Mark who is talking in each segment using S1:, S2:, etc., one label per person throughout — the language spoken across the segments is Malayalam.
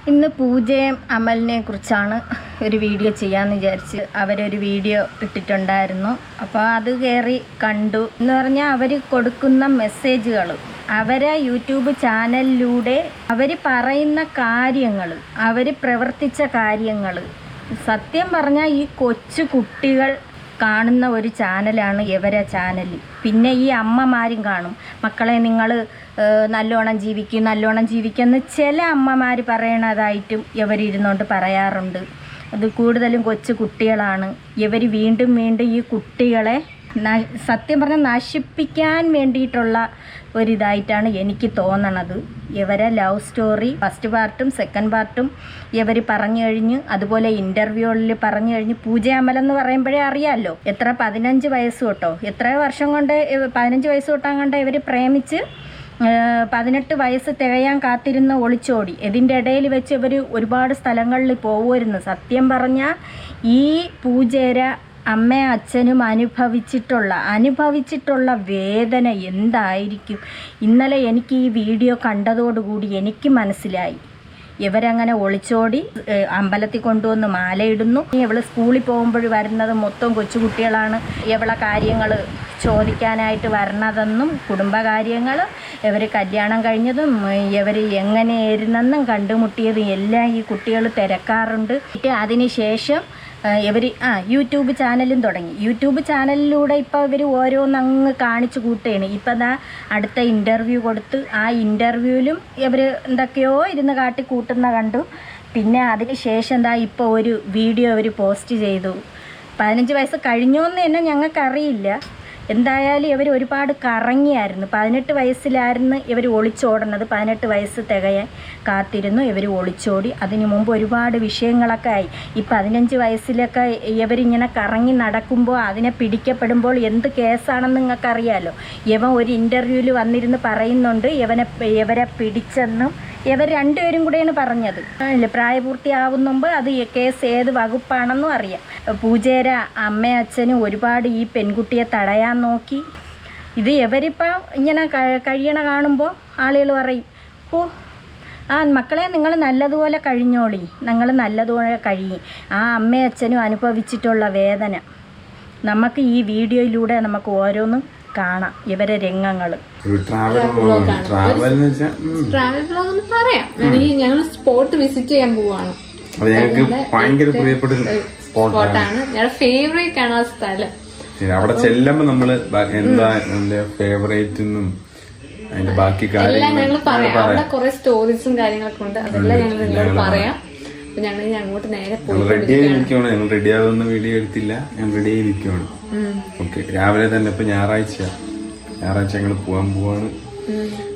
S1: ഇന്ന് പൂജയും അമലിനെ കുറിച്ചാണ് ഒരു വീഡിയോ ചെയ്യാമെന്ന് വിചാരിച്ച് അവരൊരു വീഡിയോ ഇട്ടിട്ടുണ്ടായിരുന്നു. അപ്പോൾ അത് കയറി കണ്ടു. എന്ന് പറഞ്ഞാൽ അവർ കൊടുക്കുന്ന മെസ്സേജുകൾ, അവരെ യൂട്യൂബ് ചാനലിലൂടെ അവർ പറയുന്ന കാര്യങ്ങൾ, അവർ പ്രവർത്തിച്ച കാര്യങ്ങൾ, സത്യം പറഞ്ഞാൽ ഈ കൊച്ചു കുട്ടികൾ കാണുന്ന ഒരു ചാനലാണ് ഇവരെ ചാനൽ. പിന്നെ ഈ അമ്മമാരും കാണും, മക്കളെ നിങ്ങൾ നല്ലോണം ജീവിക്കുമെന്ന് ചില അമ്മമാർ പറയണതായിട്ടും ഇവരിരുന്നുകൊണ്ട് പറയാറുണ്ട്. അത് കൂടുതലും കൊച്ചു കുട്ടികളാണ്. ഇവർ വീണ്ടും ഈ കുട്ടികളെ സത്യം പറഞ്ഞാൽ നശിപ്പിക്കാൻ വേണ്ടിയിട്ടുള്ള ഒരിതായിട്ടാണ് എനിക്ക് തോന്നണത്. ഇവരെ ലവ് സ്റ്റോറി ഫസ്റ്റ് പാർട്ടും സെക്കൻഡ് പാർട്ടും ഇവർ പറഞ്ഞു കഴിഞ്ഞ്, അതുപോലെ ഇൻ്റർവ്യൂകളിൽ പറഞ്ഞു കഴിഞ്ഞ്. പൂജ അമലെന്ന് പറയുമ്പോഴേ അറിയാമല്ലോ, 15 വയസ്സ് തൊട്ടോ എത്ര വർഷം കൊണ്ട് 15 വയസ്സ് തൊട്ടാൻ കൊണ്ട് ഇവർ പ്രേമിച്ച് 18 വയസ്സ് തികയാൻ കാത്തിരുന്ന് ഒളിച്ചോടി. ഇതിൻ്റെ ഇടയിൽ വെച്ച് ഇവർ ഒരുപാട് സ്ഥലങ്ങളിൽ പോകുമായിരുന്നു. സത്യം പറഞ്ഞാൽ ഈ പൂജേര അമ്മയും അച്ഛനും അനുഭവിച്ചിട്ടുള്ള വേദന എന്തായിരിക്കും. ഇന്നലെ എനിക്ക് ഈ വീഡിയോ കണ്ടതോടുകൂടി എനിക്ക് മനസ്സിലായി. ഇവരങ്ങനെ ഒളിച്ചോടി അമ്പലത്തിൽ കൊണ്ടുവന്ന് മാലയിടുന്നു. ഇവള് സ്കൂളിൽ പോകുമ്പോൾ വരുന്നത് മൊത്തം കൊച്ചുകുട്ടികളാണ്. ഇവളെ കാര്യങ്ങൾ ചോദിക്കാനായിട്ട് വരണതെന്നും കുടുംബകാര്യങ്ങൾ, ഇവർ കല്യാണം കഴിഞ്ഞതും ഇവർ എങ്ങനെയായിരുന്നെന്നും കണ്ടുമുട്ടിയതും എല്ലാം ഈ കുട്ടികൾ തിരക്കാറുണ്ട്. അതിന് ശേഷം ഇവർ യൂട്യൂബ് ചാനലും തുടങ്ങി. യൂട്യൂബ് ചാനലിലൂടെ ഇപ്പോൾ ഇവർ ഓരോന്നങ്ങ് കാണിച്ചു കൂട്ടുകയാണ്. ഇപ്പം ദാ അടുത്ത ഇൻ്റർവ്യൂ കൊടുത്ത് ആ ഇൻ്റർവ്യൂവിലും ഇവർ എന്തൊക്കെയോ ഇരുന്ന് കാട്ടി കൂട്ടുന്ന കണ്ടു. പിന്നെ അതിന് ശേഷം എന്താ ഇപ്പോൾ ഒരു വീഡിയോ അവർ പോസ്റ്റ് ചെയ്തു. 15 വയസ്സ് കഴിഞ്ഞോന്ന് തന്നെ ഞങ്ങൾക്കറിയില്ല. എന്തായാലും ഇവർ ഒരുപാട് കറങ്ങിയായിരുന്നു. 18 വയസ്സിലായിരുന്നു ഇവർ ഒളിച്ചോടുന്നത്. 18 വയസ്സ് തികയാൻ കാത്തിരുന്നു, ഇവർ ഒളിച്ചോടി. അതിനു മുമ്പ് ഒരുപാട് വിഷയങ്ങളൊക്കെ ആയി. ഈ 15 വയസ്സിലൊക്കെ ഇവരിങ്ങനെ കറങ്ങി നടക്കുമ്പോൾ അതിനെ പിടിക്കപ്പെടുമ്പോൾ എന്ത് കേസാണെന്ന് നിങ്ങൾക്കറിയാമല്ലോ. ഇവൻ ഒരു ഇൻ്റർവ്യൂവിൽ വന്നിരുന്ന് പറയുന്നുണ്ട് ഇവരെ പിടിച്ചെന്നും. ഇവർ രണ്ടുപേരും കൂടെയാണ് പറഞ്ഞത്. പ്രായപൂർത്തിയാവുന്ന മുമ്പ് അത് കേസ് ഏത് വകുപ്പാണെന്നും അറിയാം. പൂജേര അമ്മയും അച്ഛനും ഒരുപാട് ഈ പെൺകുട്ടിയെ തടയാൻ നോക്കി. ഇത് ഇവരിപ്പോൾ ഇങ്ങനെ കഴിയണ കാണുമ്പോൾ ആളുകൾ പറയും, മക്കളെ നിങ്ങൾ നല്ലതുപോലെ കഴിഞ്ഞോളി, നിങ്ങൾ നല്ലതുപോലെ കഴിയും. ആ അമ്മയും അച്ഛനും അനുഭവിച്ചിട്ടുള്ള വേദന നമുക്ക് ഈ വീഡിയോയിലൂടെ നമുക്ക് ഓരോന്നും കാണാം. ഇവരെ രംഗങ്ങൾ
S2: ട്രാവൽ ബ്ലോഗ് പറയാം. ഞങ്ങൾ സ്പോട്ട് വിസിറ്റ് ചെയ്യാൻ പോവാണ്.
S3: ഭയങ്കര പ്രിയപ്പെട്ട
S2: സ്പോട്ടാണ്, ഞങ്ങളുടെ ഫേവറേറ്റ് ആണ് ആ സ്ഥലം.
S3: അവിടെ ചെല്ലുമ്പോ നമ്മള് എന്താ എന്റെ ഫേവറേറ്റ് അതിന്റെ ബാക്കി
S2: എല്ലാം ഞങ്ങൾ പറയാം. അവിടെ കുറെ സ്റ്റോറീസും കാര്യങ്ങളൊക്കെ ഉണ്ട്, അതെല്ലാം ഞങ്ങൾ നിങ്ങളോട് പറയാം. അപ്പൊ ഞങ്ങൾ അങ്ങോട്ട് നേരെ
S3: റെഡി ആയി നിൽക്കുവാണ്. ഞങ്ങൾ റെഡി ആവുന്ന വീഡിയോ എടുത്തില്ല, ഞാൻ റെഡി ആയി നിൽക്കുവാണ്. ഓക്കെ, രാവിലെ തന്നെ ഇപ്പൊ ഞായറാഴ്ച ഞങ്ങൾ പോവാൻ പോവാണ്.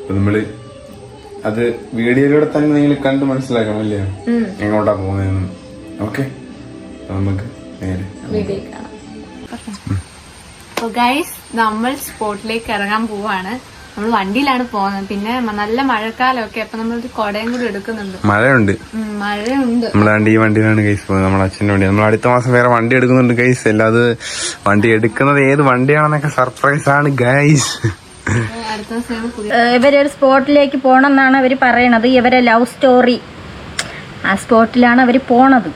S3: അപ്പൊ നമ്മള് അത് വീഡിയോയിലൂടെ തന്നെ നിങ്ങൾ കണ്ട് മനസ്സിലാക്കണം അല്ലേ എങ്ങോട്ടാ പോകുന്നതെന്ന്. ഓക്കെ, നമുക്ക് നേരെ
S2: വീഡിയോ കാണാം. ഗൈസ്, നമ്മൾ സ്പോട്ടിലേക്ക് ഇറങ്ങാൻ പോവാണ്. നമ്മൾ വണ്ടിയിലാണ് പോകുന്നത്. പിന്നെ നല്ല മഴക്കാലമൊക്കെ, അപ്പൊ നമ്മളൊരു കുടയും കൂടി എടുക്കുന്നുണ്ട്.
S3: മഴയുണ്ട്. നമ്മളാണ്ട് ഈ വണ്ടിയിലാണ് ഗൈസ് പോകുന്നത്, നമ്മുടെ അച്ഛൻ്റെ വണ്ടി. നമ്മൾ അടുത്ത മാസം വേറെ വണ്ടി എടുക്കുന്നുണ്ട് ഗൈസ്. അല്ലാതെ വണ്ടി എടുക്കുന്നത് ഏത് വണ്ടിയാണെന്നൊക്കെ സർപ്രൈസ് ആണ് ഗൈസ്.
S1: ഇവരൊരു സ്പോട്ടിലേക്ക് പോകണം എന്നാണ് അവർ പറയണത്. ഇവരെ ലവ് സ്റ്റോറി ആ സ്പോട്ടിലാണ് അവർ പോണത്.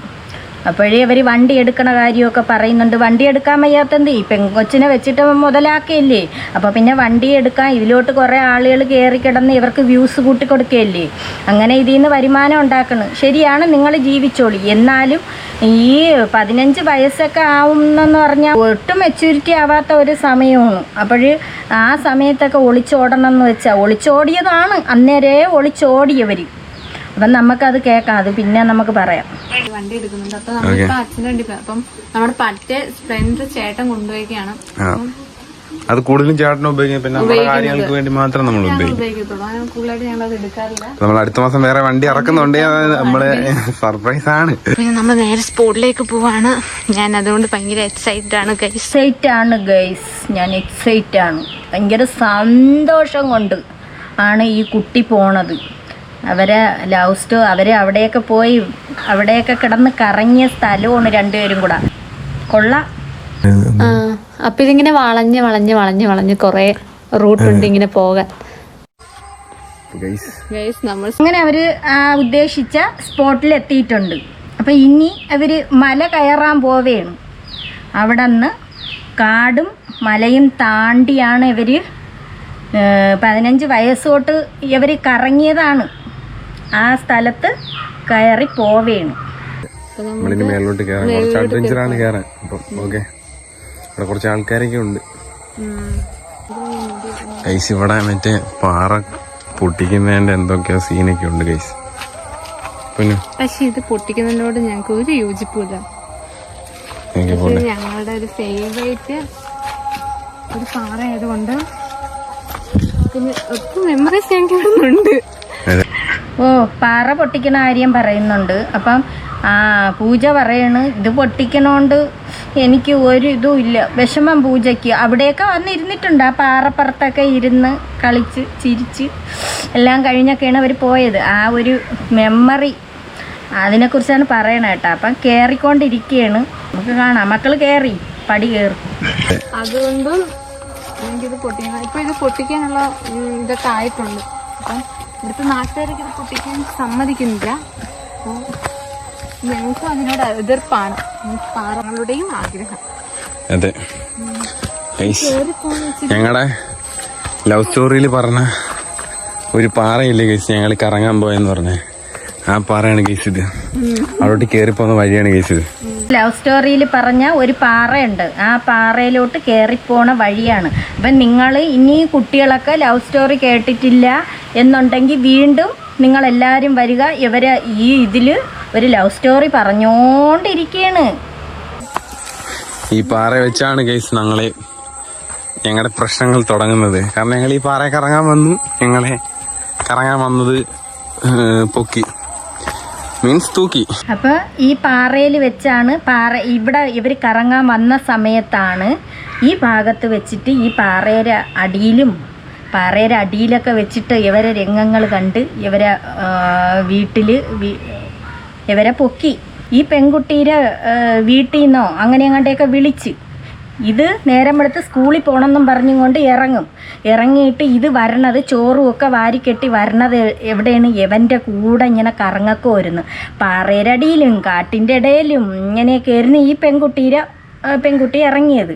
S1: അപ്പോഴേ അവർ വണ്ടി എടുക്കണ കാര്യമൊക്കെ പറയുന്നുണ്ട്. വണ്ടി എടുക്കാൻ വയ്യാത്തത് ഈ പെങ്കൊച്ചിനെ വെച്ചിട്ട് മുതലാക്കിയല്ലേ. അപ്പോൾ പിന്നെ വണ്ടി എടുക്കാൻ ഇതിലോട്ട് കുറേ ആളുകൾ കയറി കിടന്ന് ഇവർക്ക് വ്യൂസ് കൂട്ടിക്കൊടുക്കുകയല്ലേ. അങ്ങനെ ഇതിൽ നിന്ന് വരുമാനം ഉണ്ടാക്കണം. ശരിയാണ്, നിങ്ങൾ ജീവിച്ചോളി. എന്നാലും ഈ 15 വയസ്സൊക്കെ ആവുന്നെന്ന് പറഞ്ഞാൽ ഒട്ടും മെച്യൂരിറ്റി ആവാത്ത ഒരു സമയമാണ്. അപ്പോൾ ആ സമയത്തൊക്കെ ഒളിച്ചോടണം എന്ന് വെച്ചാൽ ഒളിച്ചോടിയതാണ്, അന്നേരേ ഒളിച്ചോടിയവർ. അപ്പം നമുക്കത് കേൾക്കാം, അത് പിന്നെ നമുക്ക് പറയാം.
S2: വണ്ടി എടുക്കുന്നുണ്ട്. അപ്പൊ നമ്മളിപ്പോ അച്ഛൻ്റെ വണ്ടി പോയി. അപ്പം നമ്മുടെ പറ്റേ സ്പ്ലെൻഡർ ചേട്ടൻ കൊണ്ടുപോയിക്കാണ്.
S3: അത് കൂടുതലും ചേട്ടനെ ഉപയോഗിക്കും. പിന്നെ നമ്മുടെ കാര്യങ്ങൾക്ക് വേണ്ടി മാത്രം നമ്മൾ
S2: ഉപയോഗിക്കത്തുള്ളൂ. കൂടുതലായിട്ട് ഞങ്ങൾ അത് എടുക്കാറില്ല.
S3: നമ്മൾ അടുത്ത മാസം വേറെ വണ്ടി ഇറക്കുന്നുണ്ട്, നമ്മള് സർപ്രൈസ് ആണ്.
S2: പിന്നെ നമ്മൾ നേരെ സ്പോട്ടിലേക്ക് പോവാണ്. ഞാൻ അതുകൊണ്ട് ഭയങ്കര എക്സൈറ്റഡ് ആണ്
S1: ഗൈസ്. ഞാൻ എക്സൈറ്റ് ആണ്. ഭയങ്കര സന്തോഷം കൊണ്ട് ആണ് ഈ കുട്ടി പോണത്. അവരെ അവരെ അവിടെയൊക്കെ പോയി അവിടെയൊക്കെ കിടന്ന് കറങ്ങിയ സ്ഥലമാണ് രണ്ടുപേരും കൂടെ. കൊള്ളാം.
S2: അപ്പൊ ഇതിങ്ങനെ വളഞ്ഞ് കൊറേ റൂട്ടുണ്ട് ഇങ്ങനെ പോകാൻ. ഗൈസ് നമ്മൾ
S1: അങ്ങനെ അവർ ഉദ്ദേശിച്ച സ്പോട്ടിൽ എത്തിയിട്ടുണ്ട്. അപ്പം ഇനി അവർ മല കയറാൻ പോവുകയാണ്. അവിടെ നിന്ന് കാടും മലയും താണ്ടിയാണ് ഇവർ 15 വയസ്സ് തൊട്ട് ഇവർ കറങ്ങിയതാണ്. ആ സ്ഥലത്ത് കയറി പോവുകയാണ്.
S3: നമ്മളിനി മേലോട്ട് കയറാം. കുറച്ച് അഡ്വഞ്ചറാണ് കയറാൻ. അപ്പം ഓക്കെ, ഇവിടെ കുറച്ച് ആൾക്കാരൊക്കെ ഉണ്ട്. ഗൈസ് ഇവിടെ മറ്റേ പാറ പൊട്ടിക്കുന്നതിന്റെ എന്തൊക്കെയോ സീനൊക്കെ ഉണ്ട് ഗൈസ്. പിന്നെ
S2: പക്ഷെ ഇത് പൊട്ടിക്കുന്നതിനോട് ഞങ്ങൾക്ക് ഒരു യോജിപ്പില്ല. ഞങ്ങളുടെ ഒരു ഫേവറേറ്റ് ഒരു പാറ ആയതുകൊണ്ട് പിന്നെ ഒത്തിരി മെമ്മറീസ് ഞങ്ങൾക്ക് ഇവിടെ ഉണ്ട്.
S1: ഓ, പാറ പൊട്ടിക്കണ കാര്യം പറയുന്നുണ്ട്. അപ്പം പൂജ പറയണ് ഇത് പൊട്ടിക്കണോണ്ട് എനിക്ക് ഒരു ഇതും ഇല്ല, വിഷമം പൂജയ്ക്ക്. അവിടെയൊക്കെ വന്നിരുന്നിട്ടുണ്ട്, ആ പാറപ്പുറത്തൊക്കെ ഇരുന്ന് കളിച്ച് ചിരിച്ച് എല്ലാം കഴിഞ്ഞൊക്കെയാണ് അവർ പോയത്. ആ ഒരു മെമ്മറി അതിനെക്കുറിച്ചാണ് പറയണത് കേട്ടോ. അപ്പം കയറിക്കൊണ്ടിരിക്കുകയാണ്, നമുക്ക് കാണാം. മക്കൾ കയറി, പടി കയറും.
S2: അതുകൊണ്ടും എനിക്കിത് പൊട്ടിക്കണം. ഇപ്പൊ ഇത് പൊട്ടിക്കാനുള്ള ഇതൊക്കെ ആയിട്ടുണ്ട്. അപ്പം ഇവിടുത്തെ നാട്ടുകാരൊക്കെ ഇത് പൊട്ടിക്കാൻ സമ്മതിക്കുന്നില്ല. അപ്പോൾ ഞങ്ങൾക്ക് അതിനോട് എതിർപ്പാണ്. പാറകളുടെയും ആഗ്രഹം.
S3: അതെ, ഞങ്ങളുടെ ലവ് സ്റ്റോറിയിൽ പറഞ്ഞ ഒരു പാറയില്ലേ ഗൈസ്, ഞങ്ങൾ കറങ്ങാൻ പോയെന്ന് പറഞ്ഞേ, ആ പാറയാണ് ഗൈസ് ഇത്. അവിടോട്ട് കയറിപ്പോകുന്ന വഴിയാണ് ഗൈസ് ഇത്.
S1: ലവ് സ്റ്റോറിയിൽ പറഞ്ഞ ഒരു പാറയുണ്ട്, ആ പാറയിലോട്ട് കയറിപ്പോണ വഴിയാണ്. അപ്പം നിങ്ങൾ ഇനി കുട്ടികളൊക്കെ ലവ് സ്റ്റോറി കേട്ടിട്ടില്ല എന്നുണ്ടെങ്കിൽ വീണ്ടും നിങ്ങളെല്ലാവരും വരിക. ഇവരെ ഈ ഇതിൽ ഒരു ലവ് സ്റ്റോറി പറഞ്ഞോണ്ടിരിക്കുകയാണ്.
S3: ഈ പാറ വെച്ചാണ് ഗൈസ് ഞങ്ങളുടെ പ്രശ്നങ്ങൾ തുടങ്ങുന്നത്. കാരണം ഞങ്ങൾ ഈ പാറ കറങ്ങാൻ വന്നു, ഞങ്ങളെ കറങ്ങാൻ വന്നത് പൊക്കി, മീൻസ് തൂക്കി.
S1: അപ്പോൾ ഈ പാറയിൽ വെച്ചാണ് ഇവിടെ ഇവർ കറങ്ങാൻ വന്ന സമയത്താണ് ഈ ഭാഗത്ത് വെച്ചിട്ട് ഈ പാറയുടെ അടിയിലൊക്കെ വെച്ചിട്ട് ഇവരെ രംഗങ്ങൾ കണ്ട് ഇവരെ വീട്ടിൽ ഇവരെ പൊക്കി. ഈ പെൺകുട്ടിയുടെ വീട്ടിൽ നിന്നോ അങ്ങനെ അങ്ങോട്ടേക്ക് വിളിച്ച് ഇത് നേരം വെളുത്ത് സ്കൂളിൽ പോകണമെന്നും പറഞ്ഞുകൊണ്ട് ഇറങ്ങിയിട്ട് ഇത് വരണത് ചോറുമൊക്കെ വാരിക്കെട്ടി വരണത് എവിടെയാണ്? യവൻ്റെ കൂടെ ഇങ്ങനെ കറങ്ങൊക്കെ വരുന്നു. പാറയുടെ അടിയിലും കാട്ടിൻ്റെ ഇടയിലും ഇങ്ങനെയൊക്കെ ആയിരുന്നു ഈ പെൺകുട്ടി ഇറങ്ങിയത്.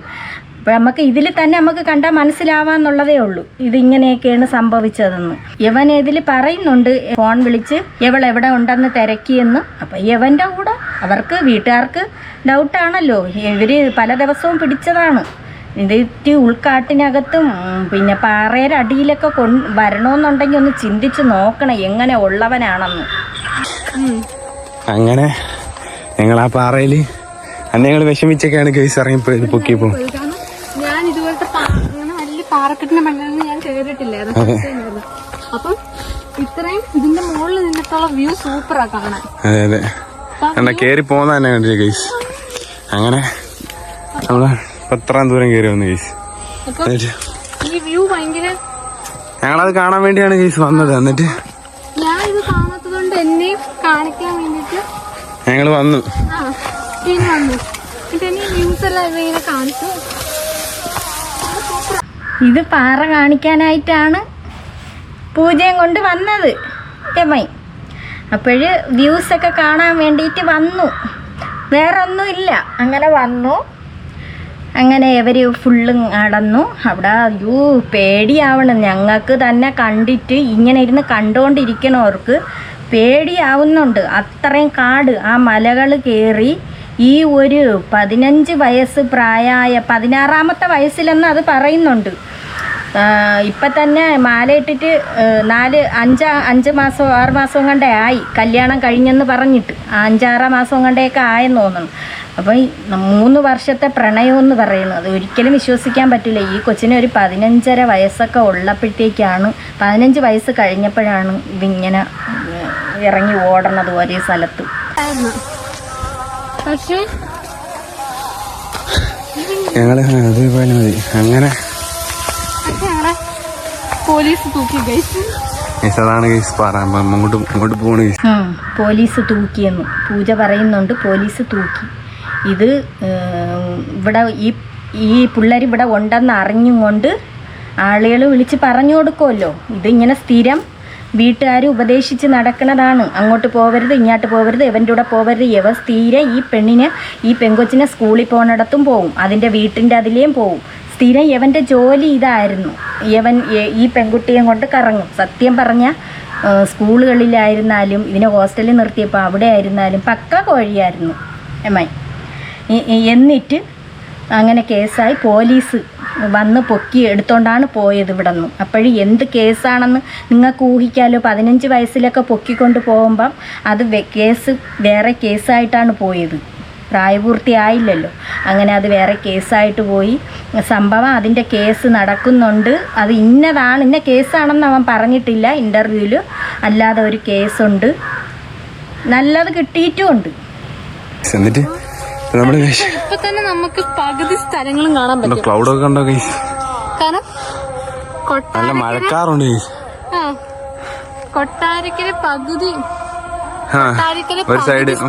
S1: അപ്പോൾ നമുക്ക് ഇതിൽ തന്നെ നമുക്ക് കണ്ടാൽ മനസ്സിലാവാന്നുള്ളതേ ഉള്ളൂ ഇതിങ്ങനെയൊക്കെയാണ് സംഭവിച്ചതെന്ന്. യവൻ ഇതിൽ പറയുന്നുണ്ട്, ഫോൺ വിളിച്ച് എവിടെ ഉണ്ടെന്ന് തിരക്കിയെന്ന്. അപ്പം യവൻ്റെ കൂടെ അവർക്ക് വീട്ടുകാർക്ക് ഡൗട്ടാണല്ലോ, ഇവർ പല ദിവസവും പിടിച്ചതാണ്. ഇത് ഉൾക്കാട്ടിനകത്തും പിന്നെ പാറയുടെ അടിയിലൊക്കെ വരണമെന്നുണ്ടെങ്കിൽ ഒന്ന് ചിന്തിച്ച് നോക്കണം എങ്ങനെ ഉള്ളവനാണെന്ന്.
S3: അങ്ങനെ ഞങ്ങൾ ആ പാറയിൽ അന്ന് ഞങ്ങൾ വിഷമിച്ചൊക്കെയാണ് കേസ് ഇറങ്ങിപ്പോയത് പൊക്കിയപ്പോ.
S2: ഞാൻ ഇതുപോലത്തെ അങ്ങനെ വലിയ പാറക്കെട്ടിന്റെ മണ്ണിൽ ഞാൻ കയറിയിട്ടില്ല. അപ്പം ഇത്രയും ഇതിന്റെ മുകളിൽ നിന്നിട്ടുള്ള വ്യൂ സൂപ്പറാ കാണാൻ.
S3: അതെ അതെ, എന്നാ കേറി പോന്ന തന്നെ കണ്ടില്ല കേസ്. അങ്ങനെ നമ്മള് 10 ദൂരം കയറി വന്നു കേസ്.
S2: ഈ വ്യൂ ഭയങ്കര,
S3: ഞങ്ങളത് കാണാൻ വേണ്ടിയാണ് കേസ് വന്നത്. എന്നിട്ട്
S2: ഞാൻ ഇത് കാണാത്തതുകൊണ്ട് എന്നെയും കാണിക്കാൻ വേണ്ടിട്ട്
S3: ഞങ്ങൾ വന്നു.
S2: വ്യൂസ് എല്ലാം ഇങ്ങനെ കാണിച്ചു.
S1: ഇത് പാറ കാണിക്കാനായിട്ടാണ് പൂജയും കൊണ്ട് വന്നത് യമൈ. അപ്പോഴ് വ്യൂസൊക്കെ കാണാൻ വേണ്ടിയിട്ട് വന്നു, വേറൊന്നുമില്ല. അങ്ങനെ വന്നു, അങ്ങനെ ഇവർ ഫുള്ളും നടന്നു. അവിടെ പേടിയാവണം ഞങ്ങൾക്ക് തന്നെ കണ്ടിട്ട്. ഇങ്ങനെ ഇരുന്ന് കണ്ടുകൊണ്ടിരിക്കണവർക്ക് പേടിയാവുന്നുണ്ട്. അത്രയും കാട്, ആ മലകൾ കയറി ഈ ഒരു 15 വയസ്സ് പ്രായമായ 16ാമത്തെ വയസ്സിലെന്ന് അത് പറയുന്നുണ്ട്. ഇപ്പം തന്നെ മാലയിട്ടിട്ട് 5 മാസം 6 മാസം കണ്ടേ ആയി കല്യാണം കഴിഞ്ഞെന്ന് പറഞ്ഞിട്ട്. 5-6 മാസം കണ്ടേയൊക്കെ ആയെന്ന് തോന്നുന്നു. അപ്പം 3 വർഷത്തെ പ്രണയമെന്ന് പറയുന്നത് അത് ഒരിക്കലും വിശ്വസിക്കാൻ പറ്റില്ല. ഈ കൊച്ചിന് ഒരു 15.5 വയസ്സൊക്കെ ഉള്ളപ്പോഴത്തേക്കാണ്, 15 വയസ്സ് കഴിഞ്ഞപ്പോഴാണ് ഇതിങ്ങനെ ഇറങ്ങി ഓടണത് ഒരേ സ്ഥലത്ത്.
S2: പക്ഷേ
S3: ഞങ്ങള് അതേപോലെ മതി. അങ്ങനെ
S2: പോലീസ് തൂക്കി
S3: അതാണ് ഇങ്ങോട്ട് പോണ
S1: പോലീസ് തൂക്കിയെന്നു പൂജ പറയുന്നുണ്ട്. പോലീസ് തൂക്കി. ഇത് ഇവിടെ ഈ പിള്ളേർ ഇവിടെ ഉണ്ടെന്ന് അറിഞ്ഞും കൊണ്ട് ആളുകൾ വിളിച്ച് പറഞ്ഞു കൊടുക്കുമല്ലോ. ഇതിങ്ങനെ സ്ഥിരം വീട്ടുകാർ ഉപദേശിച്ച് നടക്കുന്നതാണ്. അങ്ങോട്ട് പോകരുത്, ഇങ്ങോട്ട് പോകരുത്, എവൻ്റെ കൂടെ പോകരുത്. എവ സ്ഥിരം ഈ പെങ്കൊച്ചിനെ സ്കൂളിൽ പോകുന്നിടത്തും പോവും, അതിൻ്റെ വീട്ടിൻ്റെ അതിലേയും പോവും. സ്ഥിരം എവൻ്റെ ജോലി ഇതായിരുന്നു. ഈ പെൺകുട്ടിയെ കൊണ്ട് കറങ്ങും. സത്യം പറഞ്ഞാൽ സ്കൂളുകളിലായിരുന്നാലും ഇതിനെ ഹോസ്റ്റലിൽ നിർത്തിയപ്പോൾ അവിടെ ആയിരുന്നാലും പക്ക കോഴിയായിരുന്നു എമ്മായി. എന്നിട്ട് അങ്ങനെ കേസായി പോലീസ് വന്ന് പൊക്കി എടുത്തോണ്ടാണ് പോയത് ഇവിടെ നിന്ന്. അപ്പോഴും എന്ത് കേസാണെന്ന് നിങ്ങൾക്ക് ഊഹിക്കാമല്ലോ. 15 വയസ്സിലൊക്കെ പൊക്കിക്കൊണ്ട് പോകുമ്പം അത് കേസ് വേറെ കേസായിട്ടാണ് പോയത്. പ്രായപൂർത്തിയായില്ലല്ലോ. അങ്ങനെ അത് വേറെ കേസായിട്ട് പോയി. സംഭവം അതിൻ്റെ കേസ് നടക്കുന്നുണ്ട്. അത് ഇന്ന കേസാണെന്ന് അവൻ പറഞ്ഞിട്ടില്ല ഇൻ്റർവ്യൂവിൽ. അല്ലാതെ ഒരു കേസുണ്ട്, നല്ലത് കിട്ടിയിട്ടുമുണ്ട്.
S3: എന്നിട്ട്
S2: ഇപ്പൊ തന്നെ നമുക്ക് പകുതി സ്ഥലങ്ങളും കാണാൻ പറ്റും.
S3: ക്ലൗഡൊക്കെ കണ്ടോ ഗൈസ്?
S2: കാരണം
S3: നല്ല മഴക്കാറുണ്ട് ഗൈസ്.
S2: കൊട്ടാരക്കര പകുതി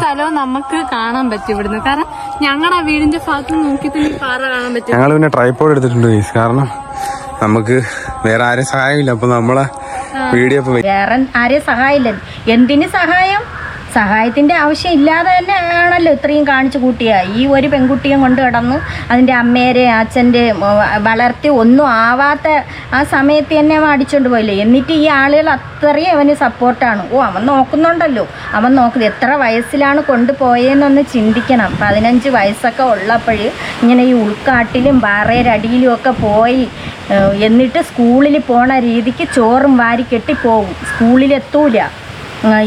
S2: സ്ഥലവും നമുക്ക് കാണാൻ പറ്റും ഇവിടുന്ന്. കാരണം ഞങ്ങളുടെ വീടിന്റെ ഭാഗത്ത് നോക്കി തന്നെ പാറ കാണാൻ പറ്റും.
S3: ഞങ്ങൾ പിന്നെ ട്രൈപോഡ് എടുത്തിട്ടുണ്ട് ഗൈസ്. കാരണം നമുക്ക് വേറെ ആരും സഹായമില്ല. അപ്പൊ നമ്മളെ വീഡിയോ
S1: വേറെ ആരെയും സഹായമില്ല. എന്തിന് സഹായം? സഹായത്തിൻ്റെ ആവശ്യം ഇല്ലാതെ തന്നെ ആണല്ലോ ഇത്രയും കാണിച്ചു കൂട്ടിയ ഈ ഒരു പെൺകുട്ടിയെ കൊണ്ട് കിടന്ന് അതിൻ്റെ അമ്മേരെ അച്ഛൻ്റെ വളർത്തി ഒന്നും ആവാത്ത ആ സമയത്ത് തന്നെ അവൻ അടിച്ചുകൊണ്ട് പോയില്ലേ. എന്നിട്ട് ഈ ആളുകൾ അത്രയും അവന് സപ്പോർട്ടാണ്. അവൻ നോക്കുന്നുണ്ടല്ലോ, അവൻ നോക്കുന്നത്. എത്ര വയസ്സിലാണ് കൊണ്ടുപോയെന്നൊന്ന് ചിന്തിക്കണം. 15 വയസ്സൊക്കെ ഉള്ളപ്പോൾ ഇങ്ങനെ ഈ ഉൾക്കാട്ടിലും പാറയുടെ ഒക്കെ പോയി എന്നിട്ട് സ്കൂളിൽ പോണ രീതിക്ക് ചോറും വാരി കെട്ടി പോകും. സ്കൂളിലെത്തൂല.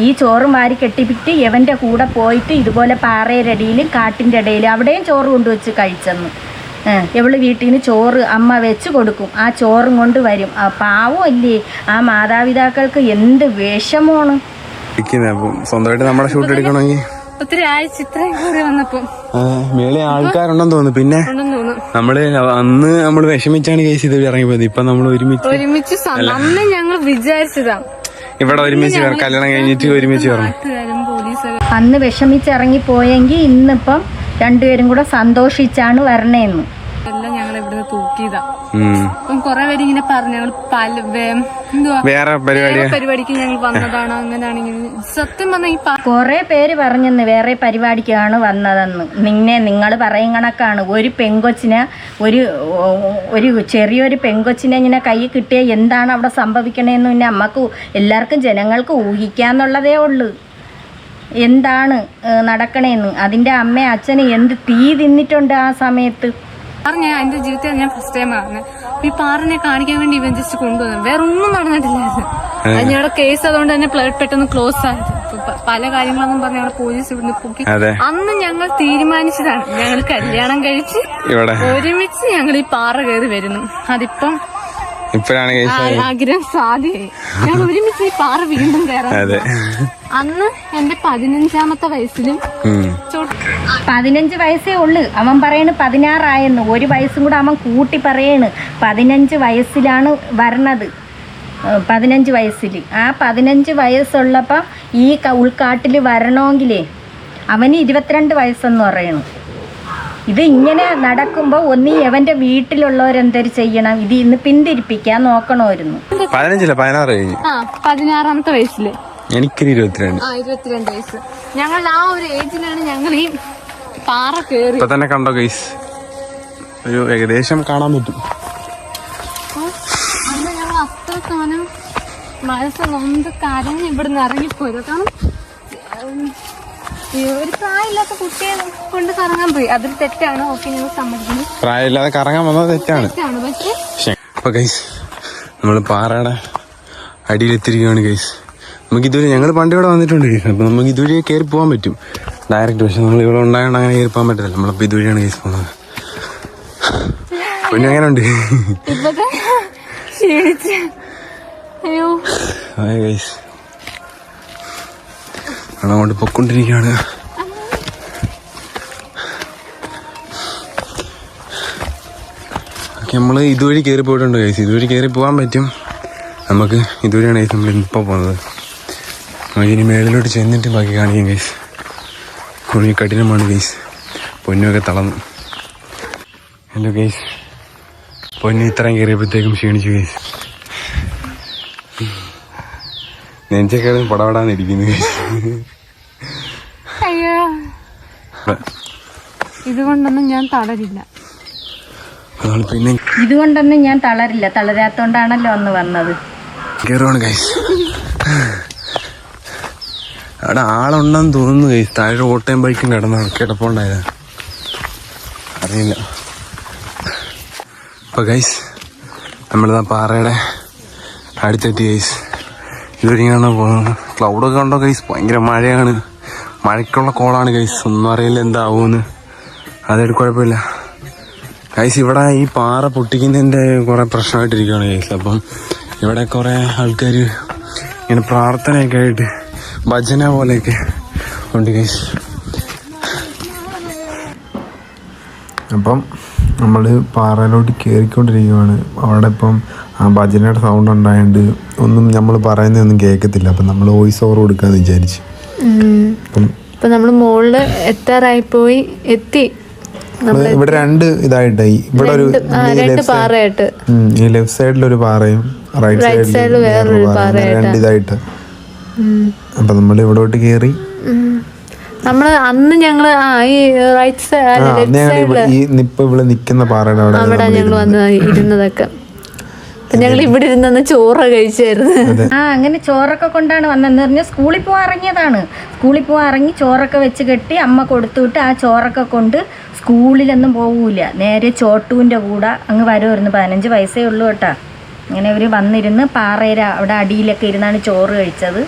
S1: ഈ ചോറും വാരി കെട്ടിപ്പിറ്റ് എവൻ്റെ കൂടെ പോയിട്ട് ഇതുപോലെ പാറയുടെ ഇടയിലും കാട്ടിൻ്റെ ഇടയിലും അവിടെയും ചോറ് കൊണ്ടുവച്ച് കഴിച്ചെന്ന്. ഇവള് വീട്ടിൽ നിന്ന് ചോറ് അമ്മ വെച്ച് കൊടുക്കും. ആ ചോറും കൊണ്ട് വരും. പാവമല്ലേ ആ മാതാപിതാക്കൾക്ക്, എന്ത് വിഷമമാണ്.
S3: സ്വന്തമായിട്ട് നമ്മളെ ഷൂട്ട് എടുക്കണമെങ്കിൽ
S2: ഒത്തിരി ആഴ്ച വന്നപ്പോ
S3: മേലെ ആൾക്കാരുണ്ടെന്ന് തോന്നുന്നു. പിന്നെ നമ്മള് വിഷമിച്ചാണ് കേസ് ഇത് ഇറങ്ങിപ്പോയത്. ഇപ്പൊ നമ്മൾ ഒരുമിച്ച്
S2: അന്ന് ഞങ്ങൾ വിചാരിച്ചതാ
S3: ഇവിടെ ഒരുമിച്ച് കല്യാണം കഴിഞ്ഞിട്ട് ഒരുമിച്ച് വരണം.
S1: അന്ന് വിഷമിച്ചിറങ്ങിപ്പോയെങ്കിൽ ഇന്നിപ്പം രണ്ടുപേരും കൂടെ സന്തോഷിച്ചാണ് വരണേന്ന്.
S2: എല്ലാം ഞങ്ങൾ ഇവിടുന്ന് തൂക്കിയതാ. കൊറേ പേര് ഇങ്ങനെ പറഞ്ഞു ഞങ്ങൾ
S3: വേറെ
S2: പരിപാടിക്ക് ഞങ്ങൾ വന്നതാണ് അങ്ങനെയാണെങ്കിൽ. സത്യം പറഞ്ഞാൽ
S1: കൊറേ പേര് പറഞ്ഞെന്ന് വേറെ പരിപാടിക്കാണ് വന്നതെന്ന്. നിങ്ങൾ പറയും കണക്കാണ്. ഒരു പെങ്കൊച്ചിനെ ഒരു ചെറിയൊരു പെങ്കൊച്ചിനെ ഇങ്ങനെ കൈ കിട്ടിയ എന്താണ് അവിടെ സംഭവിക്കണേന്ന് പിന്നെ അമ്മക്ക് എല്ലാവർക്കും ജനങ്ങൾക്ക് ഊഹിക്കാന്നുള്ളതേ ഉള്ളൂ എന്താണ് നടക്കണേന്ന്. അതിൻ്റെ അമ്മ അച്ഛന് എന്ത് തീ തിന്നിട്ടുണ്ട് ആ സമയത്ത്.
S2: ഞാൻ എന്റെ ജീവിതത്തിൽ ഞാൻ ഫസ്റ്റ് ടൈം ആണ് ഈ പാറിനെ കാണിക്കാൻ വേണ്ടി ഇവൻ ജസ്റ്റ് കൊണ്ടുവന്നു. വേറെ ഒന്നും നടന്നിട്ടില്ലായിരുന്നു. ഞങ്ങളുടെ കേസ് അതുകൊണ്ട് തന്നെ പെട്ടെന്ന് ക്ലോസ് ആയിരുന്നു. പല കാര്യങ്ങളൊന്നും പറഞ്ഞ് ഞങ്ങൾ പോലീസ് ഇവിടുന്ന് പൊക്കി. അന്ന് ഞങ്ങൾ തീരുമാനിച്ചതാണ് ഞങ്ങൾ കല്യാണം കഴിച്ച് ഒരുമിച്ച് ഞങ്ങൾ ഈ പാറ കയറി വരുന്നു. അതിപ്പം ആഗ്രഹം സാധ്യമായി. ഞങ്ങൾ ഒരുമിച്ച് ഈ പാറ വീണ്ടും കയറാൻ. അന്ന് എന്റെ 15ാമത്തെ വയസ്സിലും
S1: 15 വയസ്സേ ഉള്ളു. അവൻ പറയണ് 16 ആയെന്ന്. ഒരു വയസ്സും കൂടെ അവൻ കൂട്ടി പറയണ്. 15 വയസ്സിലാണ് വരണത്. 15 വയസ്സിൽ. ആ 15 വയസ്സുള്ളപ്പോൾ ഈ ഉൾക്കാട്ടിൽ വരണമെങ്കിലേ അവന് 22 വയസ്സെന്ന് പറയണു. ഇത് ഇങ്ങനെ നടക്കുമ്പോൾ ഒന്നീ എവന്റെ വീട്ടിലുള്ളവരെന്തൊരു ചെയ്യണം? ഇത് ഇന്ന് പിന്തിരിപ്പിക്കാൻ നോക്കണമായിരുന്നു.
S2: 16ാമത്തെ വയസ്സില്
S3: എനിക്കൊരു
S2: 22 വയസ്സ്. ഞങ്ങൾ ആ ഒരു ഏജിലാണ് ഞങ്ങൾ ഈ പാറ കേറി.
S3: ഇപ്പൊ തന്നെ കണ്ടോ ഗൈസ്, ഒരു ഏകദേശം കാണാൻ പറ്റും.
S2: അന്ന് ഞങ്ങൾ അത്ര കാലം മനസ്സ് നൊന്ത് കരഞ്ഞ് ഇവിടുന്ന് ഇറങ്ങിപ്പോയത്. കാരണം ഒരു പ്രായമില്ലാത്ത കുട്ടിയെ കൊണ്ട് കറങ്ങാൻ പോയി. അതൊരു തെറ്റാണ്. ഓക്കെ, ഞങ്ങൾ സമ്മതിക്കുന്നു.
S3: പ്രായമില്ലാതെ കറങ്ങാൻ വന്നത് തെറ്റാണ്. പക്ഷേ ഗൈസ് നമ്മള് പാറയുടെ അടിയിലെത്തിരിക്കുകയാണ് ഗൈസ്. നമുക്ക് ഇതുവരെ ഞങ്ങൾ പണ്ട് ഇവിടെ വന്നിട്ടുണ്ട് ഗൈസ്. അപ്പൊ നമുക്ക് ഇതുവരെ കയറി പോകാൻ പറ്റും ഡയറക്റ്റ്. പക്ഷെ നമ്മൾ ഇവിടെ ഉണ്ടായതുകൊണ്ട് അങ്ങനെ കയറി പോകാൻ പറ്റില്ല. നമ്മളിപ്പോ ഇതുവരെയാണ് ഗൈസ് പോകുന്നത്. പിന്നെ അങ്ങനെ ഉണ്ട് ഗൈസ്. അങ്ങോട്ട് പൊക്കൊണ്ടിരിക്കുകയാണ്. നമ്മൾ ഇതുവഴി കയറി പോയിട്ടുണ്ട് ഗൈസ്. ഇതുവഴി കയറി പോകാൻ പറ്റും നമുക്ക്. ഇതുവരെയാണ് ഗൈസ് നമ്മൾ ഇപ്പോൾ പോകുന്നത്. നമുക്കിനി മേളിലോട്ട് ചെന്നിട്ട് ബാക്കി കാണിക്കാം ഗൈസ്. കുഴി കഠിനമാണ് ഗൈസ്. പൊന്നൊക്കെ തളർന്നു. ഹലോ ഗൈസ്, പൊന്നു ഇത്രയും കയറിയപ്പോഴത്തേക്കും ക്ഷീണിച്ചു ഗൈസ്. നെഞ്ചൊക്കെ പടപടാന്നിരിക്കുന്നു.
S2: അയ്യോ, ഇതുകൊണ്ടൊന്നും ഞാൻ തളരില്ല.
S3: പിന്നെ
S1: ഇതുകൊണ്ടൊന്നും ഞാൻ തളരില്ല. തളരാത്തോണ്ടാണല്ലോ അന്ന് വന്നത്.
S3: കേറുവാണ് ഗൈസ്. അവിടെ ആളുണ്ടെന്ന് തോന്നുന്നു ഗൈസ്. താഴെ ഓട്ടയും ബൈക്കും കിടപ്പുണ്ടായത് അറിയില്ല. അപ്പൊ ഗൈസ് നമ്മളിതാ പാറയുടെ അടുത്തെത്തി ഗൈസ്. ഇതൊരിങ്ങനെ പോകുന്നത്. ക്ലൗഡൊക്കെ ഉണ്ടോ ഗൈസ്? ഭയങ്കര മഴയാണ്. മഴയ്ക്കുള്ള കോളാണ് ഗൈസ്. ഒന്നും അറിയില്ല എന്താവുമെന്ന്. അതൊരു കുഴപ്പമില്ല ഗൈസ്. ഇവിടെ ഈ പാറ പൊട്ടിക്കുന്നതിൻ്റെ കുറേ പ്രശ്നമായിട്ടിരിക്കുകയാണ് ഗൈസ്. അപ്പം ഇവിടെ കുറേ ആൾക്കാർ ഇങ്ങനെ പ്രാർത്ഥനയൊക്കെ ആയിട്ട് ഭജന പോലെയൊക്കെ ഉണ്ട് ഗൈസ്. അപ്പം നമ്മൾ പാറയിലോട്ട് കയറിക്കൊണ്ടിരിക്കുകയാണ്. അവിടെ ഇപ്പം ആ ഭജനയുടെ സൗണ്ട് ഉണ്ടായതുകൊണ്ട് ഒന്നും നമ്മൾ പറയുന്നതൊന്നും കേൾക്കത്തില്ല. അപ്പം നമ്മൾ വോയിസ് ഓവർ കൊടുക്കാമെന്ന് വിചാരിച്ചു.
S2: ഇപ്പം നമ്മൾ മുകളിൽ എത്താറായിപ്പോയി. എത്തി.
S3: ഇവിടെ രണ്ട് ഇതായിട്ടായി. ഇവിടെ ഒരു
S2: പാറയായിട്ട്,
S3: ഈ ലെഫ്റ്റ് സൈഡിലൊരു പാറയും റൈറ്റ് സൈഡിൽ വേറൊരു പാറയും, രണ്ട് ഇതായിട്ട്. അപ്പൊ നമ്മൾ ഇവിടോട്ട് കയറി.
S2: നമ്മള് അന്ന് ഞങ്ങള് ഈ റൈറ്റ് സൈഡ്
S3: ഇപ്പൊ ഇവിടെ നിക്കുന്ന പാറയുടെ
S2: അവിടെ ഞങ്ങൾ വന്ന് ഇരുന്നതൊക്കെ. ഞങ്ങൾ ഇവിടെ ഇരുന്ന് ചോറ് കഴിച്ചായിരുന്നു.
S1: അങ്ങനെ ചോറൊക്കെ കൊണ്ടാണ് വന്നതെന്ന് പറഞ്ഞാൽ സ്കൂളിൽ പോകാൻ ഇറങ്ങിയതാണ്. സ്കൂളിൽ പോകാൻ ഇറങ്ങി ചോറൊക്കെ വെച്ച് കെട്ടി അമ്മ കൊടുത്തുവിട്ട് ആ ചോറൊക്കെ കൊണ്ട് സ്കൂളിലൊന്നും പോകൂല. നേരെ ചോട്ടുവിൻ്റെ കൂടെ അങ്ങ് വരുമായിരുന്നു. 15 വയസ്സേ ഉള്ളൂ കേട്ടോ. അങ്ങനെ ഇവർ വന്നിരുന്ന് പാറയുടെ അവിടെ അടിയിലൊക്കെ ഇരുന്നാണ് ചോറ് കഴിച്ചത്.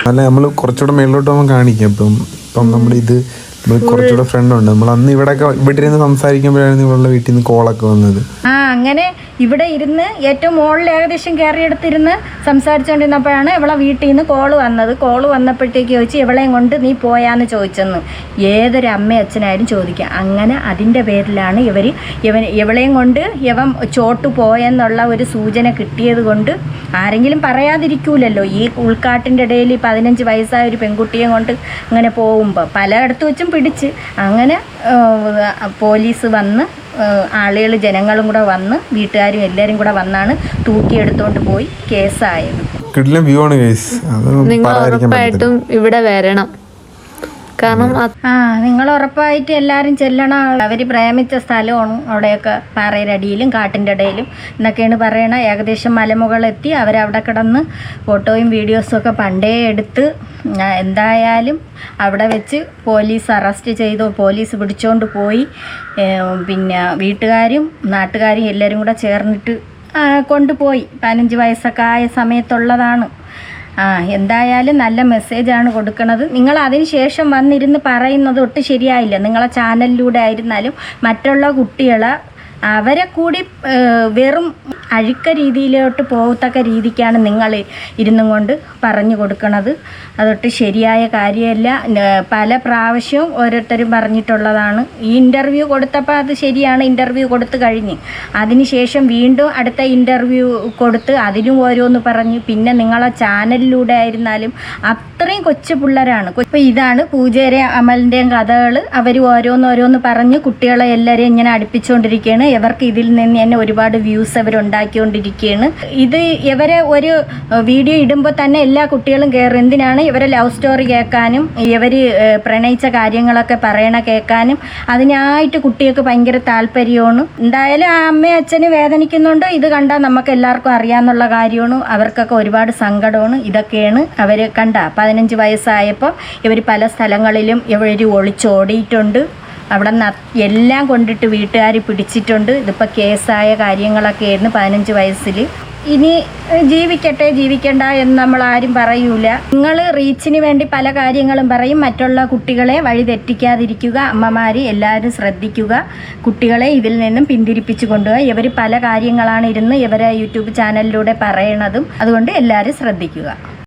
S3: അല്ല, നമ്മൾ കുറച്ചുകൂടെ മേളിലോട്ട് നമ്മൾ കാണിക്കാം. ഇപ്പം നമ്മുടെ ഇത് കുറച്ചുകൂടെ ഫ്രണ്ട് ഉണ്ട്. നമ്മൾ അന്ന് ഇവിടെ ഇരുന്ന് സംസാരിക്കുമ്പോഴായിരുന്നു ഇവളുടെ വീട്ടിൽ നിന്ന് കോളൊക്കെ വന്നത്.
S1: അങ്ങനെ ഇവിടെ ഇരുന്ന് ഏറ്റവും മുകളിൽ ഏകദേശം കയറിയെടുത്തിരുന്ന് സംസാരിച്ചുകൊണ്ടിരുന്നപ്പോഴാണ് ഇവളെ വീട്ടിൽ നിന്ന് കോള് വന്നത്. കോള് വന്നപ്പോഴത്തേക്ക് ചോദിച്ചു ഇവളെയും കൊണ്ട് നീ പോയാന്ന് ചോദിച്ചെന്ന്. ഏതൊരു അമ്മയും അച്ഛനായാലും ചോദിക്കാം. അങ്ങനെ അതിൻ്റെ പേരിലാണ് ഇവളെയും കൊണ്ട് ഇവൻ ചോട്ടു പോയെന്നുള്ള ഒരു സൂചന കിട്ടിയത് കൊണ്ട് ആരെങ്കിലും പറയാതിരിക്കൂലല്ലോ. ഈ ഉൾക്കാട്ടിൻ്റെ ഇടയിൽ 15 വയസ്സായ ഒരു പെൺകുട്ടിയെ കൊണ്ട് അങ്ങനെ പോകുമ്പോൾ പലയിടത്ത് വെച്ചും പിടിച്ച്. അങ്ങനെ പോലീസ് വന്ന് ആളുകൾ ജനങ്ങളും കൂടെ വന്ന് വീട്ടുകാരും എല്ലാവരും കൂടെ വന്നാണ് തൂക്കിയെടുത്തോണ്ട് പോയി കേസായത്.
S2: നിങ്ങൾ ഉറപ്പായിട്ടും ഇവിടെ വരണം. കാരണം
S1: നിങ്ങൾ ഉറപ്പായിട്ട് എല്ലാവരും ചെല്ലണം. അവർ പ്രേമിച്ച സ്ഥലമാണ് അവിടെയൊക്കെ. പാറയുടെ അടിയിലും കാട്ടിൻ്റെ ഇടയിലും എന്നൊക്കെയാണ് പറയണത്. ഏകദേശം മലമുകളെത്തി അവരവിടെ കിടന്ന് ഫോട്ടോയും വീഡിയോസും ഒക്കെ പണ്ടേ എടുത്ത്. എന്തായാലും അവിടെ വെച്ച് പോലീസ് അറസ്റ്റ് ചെയ്തു. പോലീസ് പിടിച്ചുകൊണ്ട് പോയി. പിന്നെ വീട്ടുകാരും നാട്ടുകാരും എല്ലാവരും കൂടെ ചേർന്നിട്ട് കൊണ്ടുപോയി. 15 വയസ്സൊക്കെ ആയ സമയത്തുള്ളതാണ്. എന്തായാലും നല്ല മെസ്സേജാണ് കൊടുക്കുന്നത്. നിങ്ങൾ അതിന് ശേഷം വന്നിരുന്ന് പറയുന്നത് ഒട്ടും ശരിയായില്ല. നിങ്ങളെ ചാനലിലൂടെ ആയിരുന്നാലും മറ്റുള്ള കുട്ടികളെ അവരെ കൂടി വെറും അഴുക്ക രീതിയിലോട്ട് പോകത്തക്ക രീതിക്കാണ് നിങ്ങൾ ഇരുന്നും കൊണ്ട് പറഞ്ഞു കൊടുക്കുന്നത്. അതൊട്ട് ശരിയായ കാര്യമല്ല. പല പ്രാവശ്യവും ഓരോരുത്തരും പറഞ്ഞിട്ടുള്ളതാണ്. ഈ ഇൻ്റർവ്യൂ കൊടുത്തപ്പോൾ അത് ശരിയാണ്. ഇൻ്റർവ്യൂ കൊടുത്തു കഴിഞ്ഞ് അതിനുശേഷം വീണ്ടും അടുത്ത ഇൻ്റർവ്യൂ കൊടുത്ത് അതിലും ഓരോന്ന് പറഞ്ഞ് പിന്നെ നിങ്ങളെ ചാനലിലൂടെ ആയിരുന്നാലും അത്രയും കൊച്ചു പിള്ളേരാണ്. ഇപ്പോൾ ഇതാണ് പൂജയുടെ അമലിൻ്റെയും കഥകൾ. അവർ ഓരോന്നോരോന്ന് പറഞ്ഞ് കുട്ടികളെ എല്ലാവരെയും ഇങ്ങനെ അടുപ്പിച്ചുകൊണ്ടിരിക്കുകയാണ്. ഇവർക്ക് ഇതിൽ നിന്ന് തന്നെ ഒരുപാട് വ്യൂസ് അവരുണ്ടാക്കിക്കൊണ്ടിരിക്കുകയാണ്. ഇത് ഇവരെ ഒരു വീഡിയോ ഇടുമ്പോൾ തന്നെ എല്ലാ കുട്ടികളും കയറും. എന്തിനാണ്? ഇവരെ ലവ് സ്റ്റോറി കേൾക്കാനും ഇവർ പ്രണയിച്ച കാര്യങ്ങളൊക്കെ പറയണ കേൾക്കാനും അതിനായിട്ട് കുട്ടികൾക്ക് ഭയങ്കര താല്പര്യമാണ്. എന്തായാലും ആ അമ്മയും അച്ഛനും വേദനിക്കുന്നുണ്ട്. ഇത് കണ്ടാൽ നമുക്ക് എല്ലാവർക്കും അറിയാമെന്നുള്ള കാര്യമാണ്. അവർക്കൊക്കെ ഒരുപാട് സങ്കടമാണ്. ഇതൊക്കെയാണ് അവർ കണ്ട 15 വയസ്സായപ്പോൾ ഇവർ പല സ്ഥലങ്ങളിലും ഇവർ ഒളിച്ചോടിയിട്ടുണ്ട്. അവിടെ നിന്ന് എല്ലാം കൊണ്ടിട്ട് വീട്ടുകാർ പിടിച്ചിട്ടുണ്ട്. ഇതിപ്പോൾ കേസായ കാര്യങ്ങളൊക്കെ ആയിരുന്നു 15 വയസ്സിൽ. ഇനി ജീവിക്കട്ടെ ജീവിക്കണ്ട എന്ന് നമ്മൾ ആരും പറയൂല. നിങ്ങൾ റീച്ചിന് വേണ്ടി പല കാര്യങ്ങളും പറയും. മറ്റുള്ള കുട്ടികളെ വഴി തെറ്റിക്കാതിരിക്കുക. അമ്മമാർ എല്ലാവരും ശ്രദ്ധിക്കുക. കുട്ടികളെ ഇതിൽ നിന്നും പിന്തിരിപ്പിച്ചു കൊണ്ടുപോകുക. ഇവർ പല കാര്യങ്ങളാണ് ഇരുന്ന് ഇവരെ യൂട്യൂബ് ചാനലിലൂടെ പറയണതും. അതുകൊണ്ട് എല്ലാവരും ശ്രദ്ധിക്കുക.